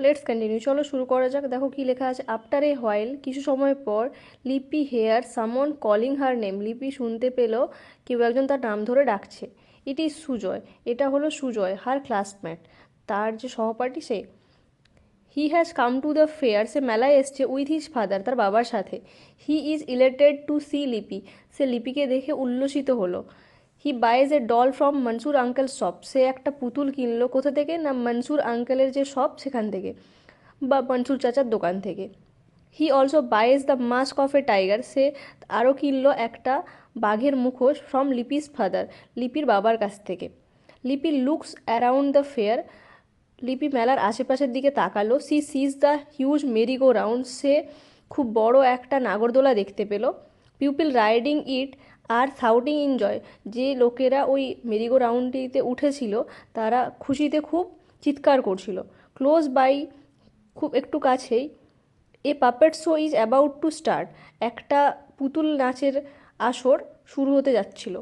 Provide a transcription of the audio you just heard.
Let's continue, চলো শুরু করা যাক। দেখো কি লেখা আছে, আফটার এ হোয়াইল, কিছু সময় পর, লিপি হেয়ার সামন কলিং হার নেম, লিপি শুনতে পেল কেউ একজন তার নাম ধরে ডাকছে। ইট ইজ সুজয়, এটা হলো সুজয়, হার ক্লাসমেট, তার যে সহপাঠী সে। He has come to the fair, সে মেলায় এসছে উইথ হিজ ফাদার, তার বাবার সাথে। He is elated to see Lipi, সে লিপিকে দেখে উল্লসিত হলো। He buys a doll from Mansur uncle shop, সে একটা পুতুল কিনলো কোথা থেকে না, মনসুর আঙ্কেলের যে শপ সেখান থেকে, বা মনসুর চাচার দোকান থেকে। He also buys the mask of a tiger, সে আরও কিনলো একটা বাঘের মুখোশ ফ্রম লিপিস ফাদার, লিপির বাবার কাছ থেকে। লিপি লুকস অ্যারাউন্ড দ্য ফেয়ার, লিপি মেলার আশেপাশের দিকে তাকালো। She sees the huge merry go round, সে খুব বড় একটা নাগরদোলা দেখতে পেল। পিপল রাইডিং ইট আর শাউটিং এনজয়, যে লোকেরা ওই মেরিগো রাউন্ডটিতে উঠেছিল তারা খুশিতে খুব চিৎকার করছিল। ক্লোজ বাই, খুব একটু কাছেই, এ puppet show is about to start, একটা পুতুল নাচের আসর শুরু হতে যাচ্ছিল।